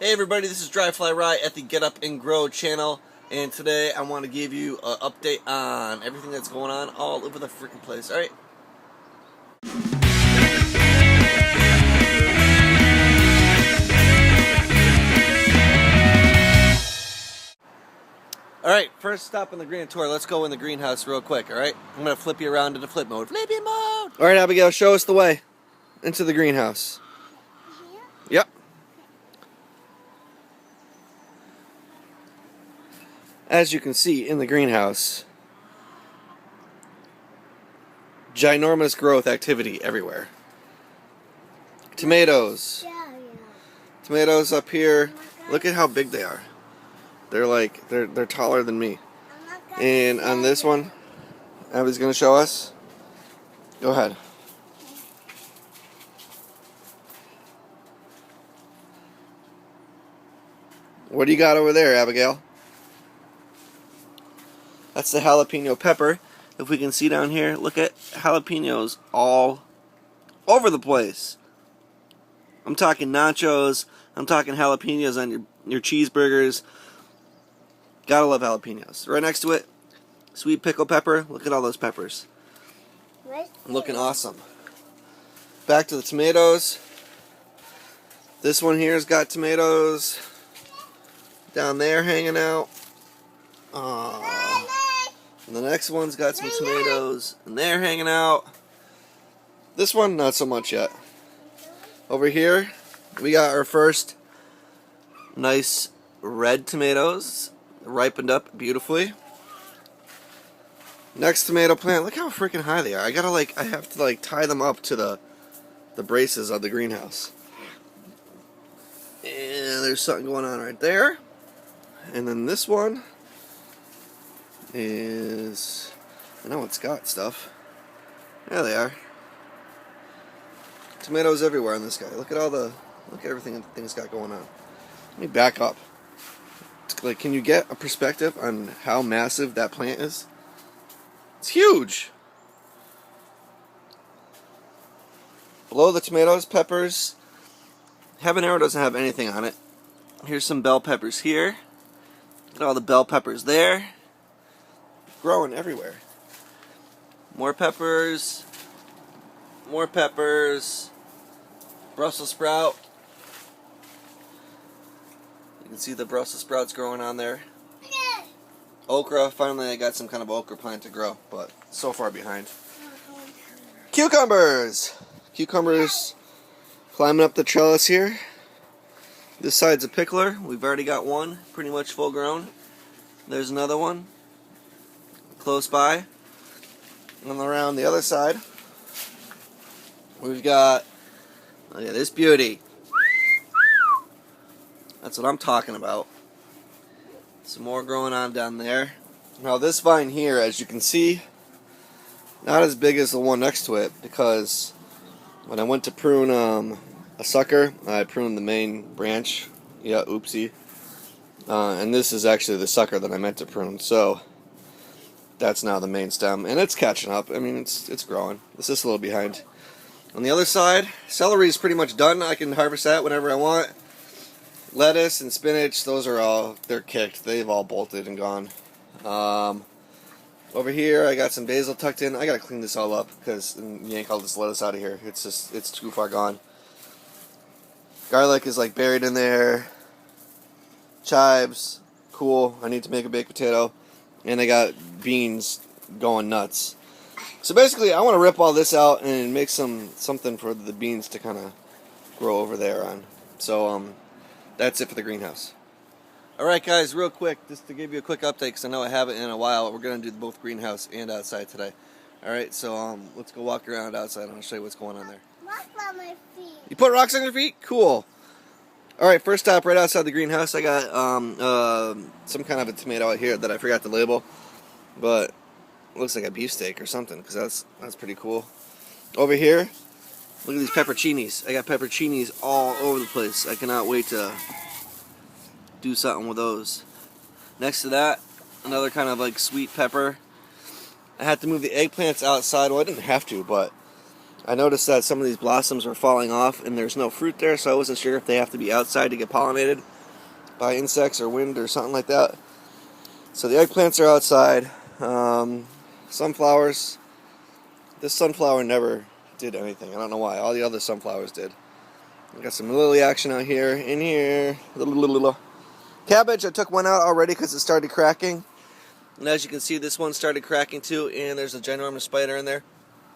Hey everybody, this is Dry Fly Rye at the Get Up and Grow channel, and today I want to give you an update on everything that's going on all over the freaking place. Alright? Alright, first stop on the green tour. Let's go in the greenhouse real quick, alright? I'm going to flip you around into flip mode. Flippy mode! Alright, Abigail, show us the way into the greenhouse. Here? Yep. As you can see in the greenhouse, ginormous growth activity everywhere. Tomatoes. Tomatoes up here. Look at how big they are. They're taller than me. And on this one, Abby's gonna show us. Go ahead. What do you got over there, Abigail? That's the jalapeno pepper. If we can see down here, look at jalapenos all over the place. I'm talking nachos. I'm talking jalapenos on your cheeseburgers. Gotta love jalapenos. Right next to it, sweet pickle pepper. Look at all those peppers. Looking awesome. Back to the tomatoes. This one here's got tomatoes down there hanging out. And the next one's got some tomatoes, and they're hanging out. This one, not so much yet. Over here, we got our first nice red tomatoes, ripened up beautifully. Next tomato plant, look how freaking high they are. I have to tie them up to the braces of the greenhouse. And there's something going on right there. And then this one is, I know it's got stuff. There they are. Tomatoes everywhere on this guy. Look at everything that thing's got going on. Let me back up. Can you get a perspective on how massive that plant is? It's huge. Below the tomatoes, peppers. Habanero doesn't have anything on it. Here's some bell peppers here. Look at all the bell peppers there. Growing everywhere. More peppers. More peppers. Brussels sprout. You can see the Brussels sprouts growing on there. Okra. Finally I got some kind of okra plant to grow, but so far behind. Cucumbers. Cucumbers climbing up the trellis here. This side's a pickler. We've already got one pretty much full grown. There's another one close by. And around the other side, we've got, look at this beauty. That's what I'm talking about. Some more growing on down there. Now this vine here, as you can see, not as big as the one next to it, because when I went to prune a sucker, I pruned the main branch. Yeah, oopsie. And this is actually the sucker that I meant to prune, so that's now the main stem, and it's catching up. I mean, it's growing. It's just a little behind. On the other side, celery is pretty much done. I can harvest that whenever I want. Lettuce and spinach, they're kicked. They've all bolted and gone. Over here, I got some basil tucked in. I gotta clean this all up because yank all this lettuce out of here. It's too far gone. Garlic is buried in there. Chives, cool. I need to make a baked potato. And I got beans going nuts. So basically, I want to rip all this out and make something for the beans to kind of grow over there on. So that's it for the greenhouse. Alright guys, real quick, just to give you a quick update, because I know I haven't in a while. We're going to do both greenhouse and outside today. Alright, so let's go walk around outside and I'll show you what's going on there. Rocks on my feet. You put rocks on your feet? Cool. Alright, first stop right outside the greenhouse. I got some kind of a tomato out here that I forgot to label, but it looks like a beefsteak or something, because that's pretty cool. Over here, look at these pepperoncinis. I got pepperoncinis all over the place. I cannot wait to do something with those. Next to that, another kind of sweet pepper. I had to move the eggplants outside. Well, I didn't have to, but I noticed that some of these blossoms were falling off and there's no fruit there, so I wasn't sure if they have to be outside to get pollinated by insects or wind or something like that. So the eggplants are outside. Sunflowers. This sunflower never did anything. I don't know why. All the other sunflowers did. We got some lily action out here. In here. Cabbage, I took one out already because it started cracking. And as you can see, this one started cracking too, and there's a ginormous spider in there.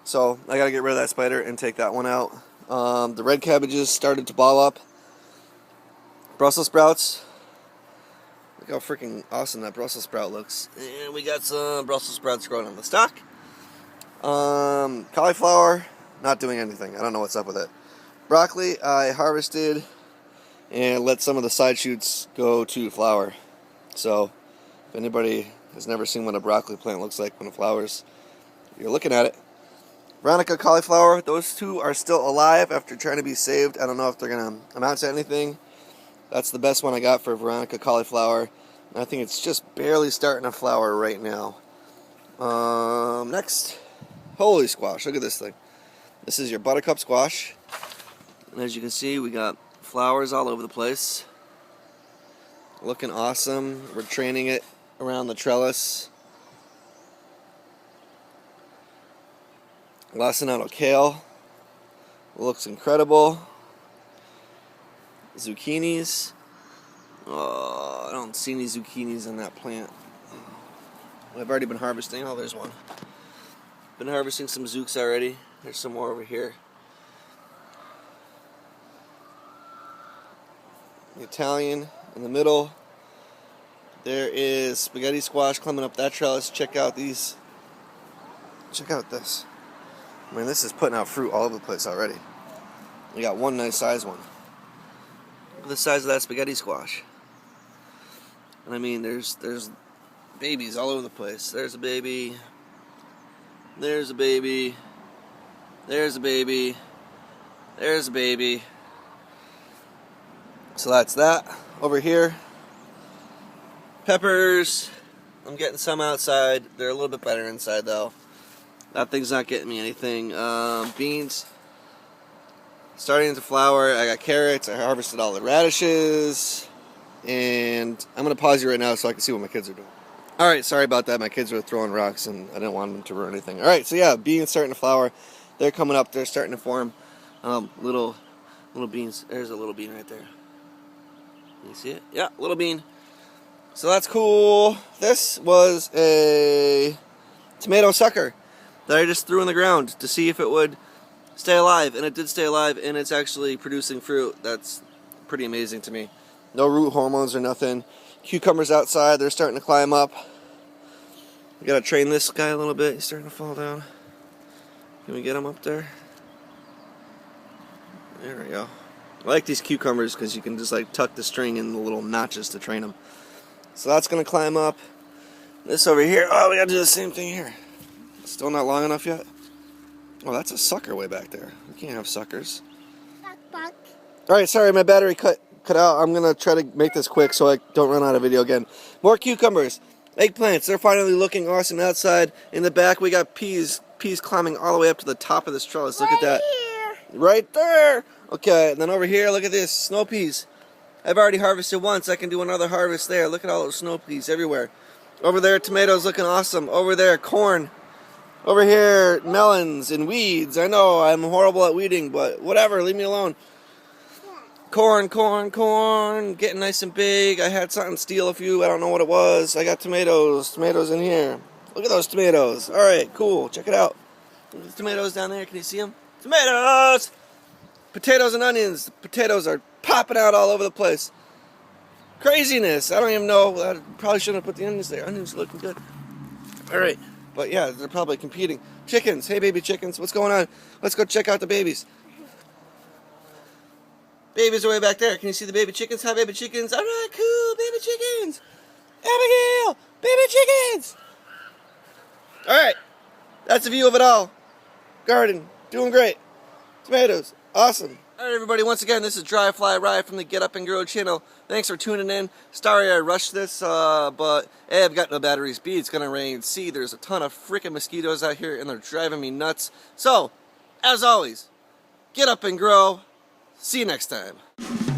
So I gotta get rid of that spider and take that one out. The red cabbages started to ball up. Brussels sprouts. Look how freaking awesome that Brussels sprout looks. And we got some Brussels sprouts growing on the stalk. Cauliflower, not doing anything. I don't know what's up with it. Broccoli, I harvested and let some of the side shoots go to flower. So if anybody has never seen what a broccoli plant looks like when it flowers, you're looking at it. Veronica cauliflower, those two are still alive after trying to be saved. I don't know if they're going to amount to anything. That's the best one I got for Veronica cauliflower. I think it's just barely starting to flower right now. Next, holy squash. Look at this thing. This is your Buttercup Squash. And as you can see, we got flowers all over the place. Looking awesome. We're training it around the trellis. Lacinato kale. Looks incredible. Zucchinis. Oh, I don't see any zucchinis in that plant. I've already been harvesting. Oh, there's one. Been harvesting some zooks already. There's some more over here. The Italian in the middle. There is spaghetti squash climbing up that trellis. Check out these. Check out this. I mean, this is putting out fruit all over the place already. We got one nice size one. Look at the size of that spaghetti squash. And I mean, there's babies all over the place. There's a baby. There's a baby. There's a baby. There's a baby. So that's that. Over here, peppers. I'm getting some outside. They're a little bit better inside though. That thing's not getting me anything. Beans starting to flower. I got carrots. I harvested all the radishes. And I'm going to pause you right now so I can see what my kids are doing. Alright, sorry about that. My kids were throwing rocks and I didn't want them to ruin anything. Alright, so yeah, beans starting to flower. They're coming up. They're starting to form little beans. There's a little bean right there. You see it? Yeah, little bean. So that's cool. This was a tomato sucker that I just threw in the ground to see if it would stay alive. And it did stay alive, and it's actually producing fruit. That's pretty amazing to me. No root hormones or nothing. Cucumbers outside, they're starting to climb up. We gotta train this guy a little bit. He's starting to fall down. Can we get him up there? There we go. I like these cucumbers because you can just like tuck the string in the little notches to train them. So that's gonna climb up. This over here, oh, we gotta do the same thing here. Still not long enough yet? Oh, that's a sucker way back there. We can't have suckers. Buck. Alright, sorry, my battery cut out. I'm gonna try to make this quick so I don't run out of video again. More cucumbers. Eggplants, they're finally looking awesome outside. In the back, we got peas. Peas climbing all the way up to the top of this trellis. Look at that. Here. Right there. Okay, and then over here, look at this. Snow peas. I've already harvested once. I can do another harvest there. Look at all those snow peas everywhere. Over there, tomatoes looking awesome. Over there, corn. Over here, melons and weeds. I know I'm horrible at weeding, but whatever. Leave me alone. Corn, corn, corn. Getting nice and big. I had something steal a few. I don't know what it was. I got tomatoes. Tomatoes in here. Look at those tomatoes. All right, cool. Check it out. There's tomatoes down there. Can you see them? Tomatoes! Potatoes and onions. The potatoes are popping out all over the place. Craziness. I don't even know. I probably shouldn't have put the onions there. Onions are looking good. All right. But yeah, they're probably competing. Chickens. Hey, baby chickens. What's going on? Let's go check out the babies. Babies are way back there. Can you see the baby chickens? Hi, baby chickens. All right, cool. Baby chickens. Abigail. Baby chickens. All right. That's a view of it all. Garden. Doing great. Tomatoes. Awesome. All right, everybody. Once again, this is Dry Fly Rye from the Get Up and Grow channel. Thanks for tuning in. Sorry I rushed this, but hey, I've got no batteries. B, it's going to rain. C, there's a ton of freaking mosquitoes out here, and they're driving me nuts. So, as always, get up and grow. See you next time.